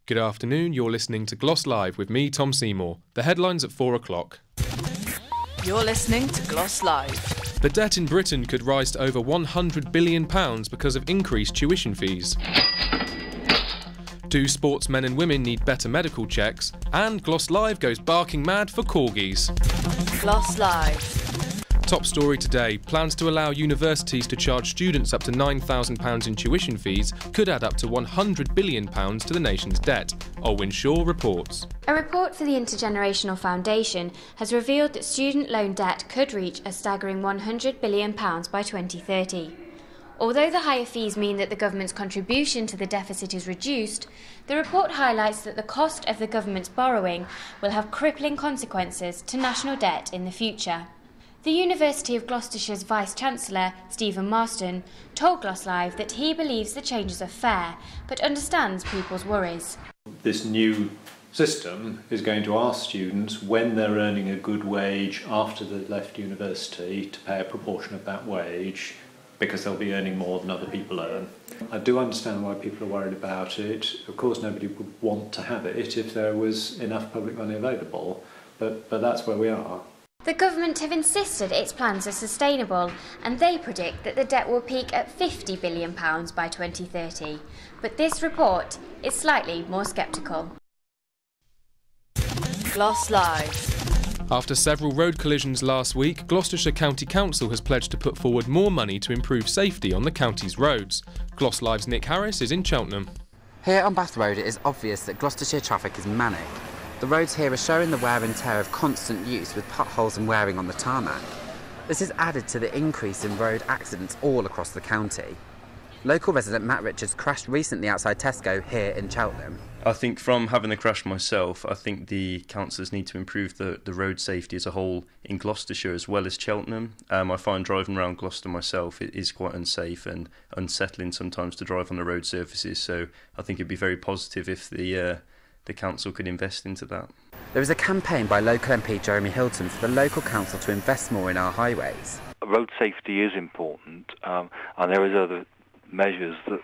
Good afternoon, you're listening to Glos Live with me, Tom Seymour. The headlines at 4 o'clock. You're listening to Glos Live. The debt in Britain could rise to over £100 billion because of increased tuition fees. Do sportsmen and women need better medical checks? And Glos Live goes barking mad for corgis. Glos Live. Top story today, plans to allow universities to charge students up to £9,000 in tuition fees could add up to £100 billion to the nation's debt. Olwyn Shaw reports. A report for the Intergenerational Foundation has revealed that student loan debt could reach a staggering £100 billion by 2030. Although the higher fees mean that the government's contribution to the deficit is reduced, the report highlights that the cost of the government's borrowing will have crippling consequences to national debt in the future. The University of Gloucestershire's Vice-Chancellor, Stephen Marston, told Glos Live that he believes the changes are fair, but understands people's worries. This new system is going to ask students, when they're earning a good wage after they've left university, to pay a proportion of that wage, because they'll be earning more than other people earn. I do understand why people are worried about it. Of course, nobody would want to have it if there was enough public money available, but that's where we are. The government have insisted its plans are sustainable, and they predict that the debt will peak at £50 billion by 2030. But this report is slightly more sceptical. Glos Live. After several road collisions last week, Gloucestershire County Council has pledged to put forward more money to improve safety on the county's roads. Glos Live's Nick Harris is in Cheltenham. Here on Bath Road, it is obvious that Gloucestershire traffic is manic. The roads here are showing the wear and tear of constant use, with potholes and wearing on the tarmac. This is added to the increase in road accidents all across the county. Local resident Matt Richards crashed recently outside Tesco here in Cheltenham. I think from having the crash myself, I think the councillors need to improve the road safety as a whole in Gloucestershire as well as Cheltenham. I find driving around Gloucester myself, it is quite unsafe and unsettling sometimes to drive on the road surfaces, so I think it'd be very positive if the council could invest into that. There is a campaign by local MP Jeremy Hilton for the local council to invest more in our highways. Road safety is important, and there is other measures that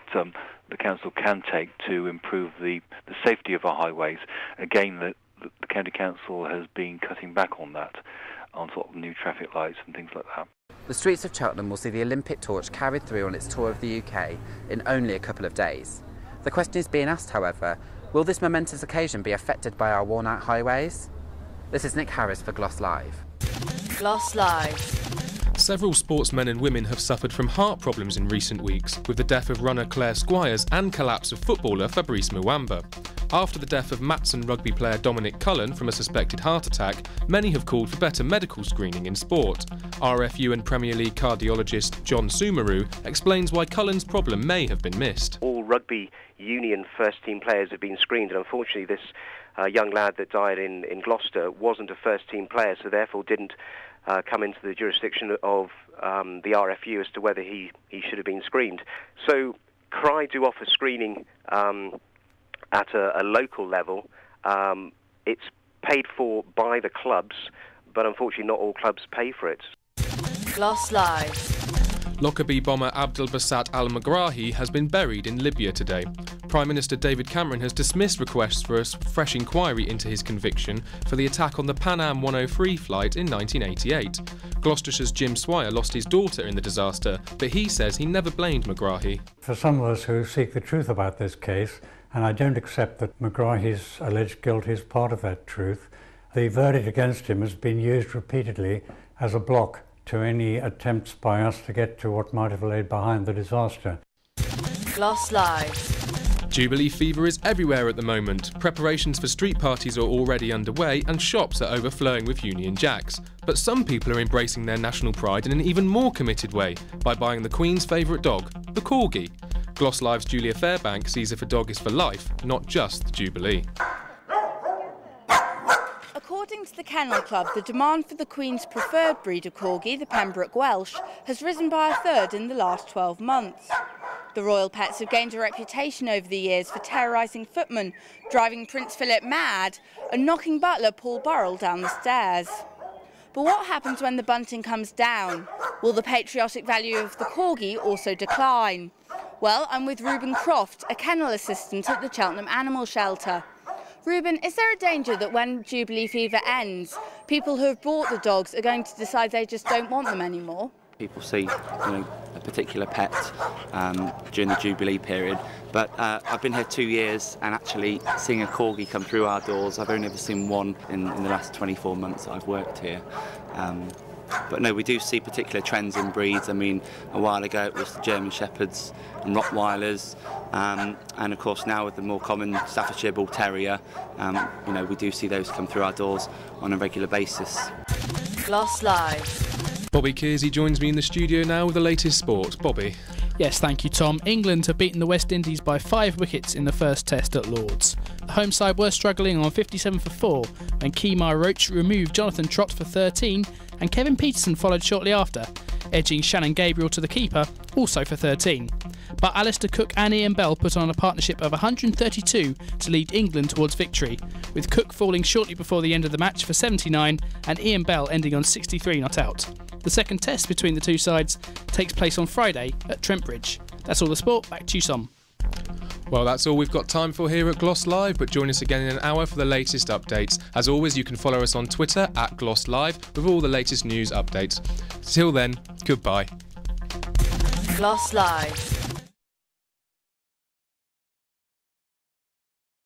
the council can take to improve the safety of our highways. Again, the county council has been cutting back on that, on sort of new traffic lights and things like that. The streets of Cheltenham will see the Olympic torch carried through on its tour of the UK in only a couple of days. The question is being asked, however, will this momentous occasion be affected by our worn-out highways? This is Nick Harris for Glos Live. Glos Live. Several sportsmen and women have suffered from heart problems in recent weeks, with the death of runner Claire Squires and collapse of footballer Fabrice Muamba. After the death of Matson rugby player Dominic Cullen from a suspected heart attack, many have called for better medical screening in sport. RFU and Premier League cardiologist Tom Seymour explains why Cullen's problem may have been missed. All rugby union first-team players have been screened, and unfortunately this young lad that died in Gloucester wasn't a first-team player, so therefore didn't come into the jurisdiction of the RFU as to whether he should have been screened. So CRI do offer screening at a local level. It's paid for by the clubs, but unfortunately not all clubs pay for it. Glos Live. Lockerbie bomber Abdel Bassat al-Megrahi has been buried in Libya today. Prime Minister David Cameron has dismissed requests for a fresh inquiry into his conviction for the attack on the Pan Am 103 flight in 1988. Gloucestershire's Jim Swire lost his daughter in the disaster, but he says he never blamed Megrahi. For some of us who seek the truth about this case, and I don't accept that Megrahi's alleged guilt is part of that truth, the verdict against him has been used repeatedly as a block to any attempts by us to get to what might have laid behind the disaster. Glos Live. Jubilee fever is everywhere at the moment. Preparations for street parties are already underway and shops are overflowing with Union Jacks. But some people are embracing their national pride in an even more committed way by buying the Queen's favourite dog, the Corgi. Glos Live's Julia Fairbank sees if a dog is for life, not just the Jubilee. According to the Kennel Club, the demand for the Queen's preferred breed of Corgi, the Pembroke Welsh, has risen by a third in the last 12 months. The royal pets have gained a reputation over the years for terrorising footmen, driving Prince Philip mad and knocking butler Paul Burrell down the stairs. But what happens when the bunting comes down? Will the patriotic value of the Corgi also decline? Well, I'm with Reuben Croft, a kennel assistant at the Cheltenham Animal Shelter. Reuben, is there a danger that when Jubilee fever ends, people who have bought the dogs are going to decide they just don't want them anymore? People see, a particular pet during the Jubilee period, but I've been here 2 years, and actually seeing a corgi come through our doors, I've only ever seen one in the last 24 months that I've worked here. But no, we do see particular trends in breeds. I mean, a while ago it was the German Shepherds and Rottweilers, and of course now with the more common Staffordshire Bull Terrier, we do see those come through our doors on a regular basis. Glos Live. Bobby Kearsey joins me in the studio now with the latest sport. Bobby. Yes, thank you, Tom. England have beaten the West Indies by 5 wickets in the first test at Lord's. The home side were struggling on 57 for 4 when Kemar Roach removed Jonathan Trott for 13 and Kevin Peterson followed shortly after, edging Shannon Gabriel to the keeper, also for 13. But Alistair Cook and Ian Bell put on a partnership of 132 to lead England towards victory, with Cook falling shortly before the end of the match for 79 and Ian Bell ending on 63 not out. The second test between the two sides takes place on Friday at Trent Bridge. That's all the sport. Back to you, Tom. Well, that's all we've got time for here at Glos Live, but join us again in an hour for the latest updates. As always, you can follow us on Twitter at Glos Live with all the latest news updates. Till then, goodbye. Glos Live.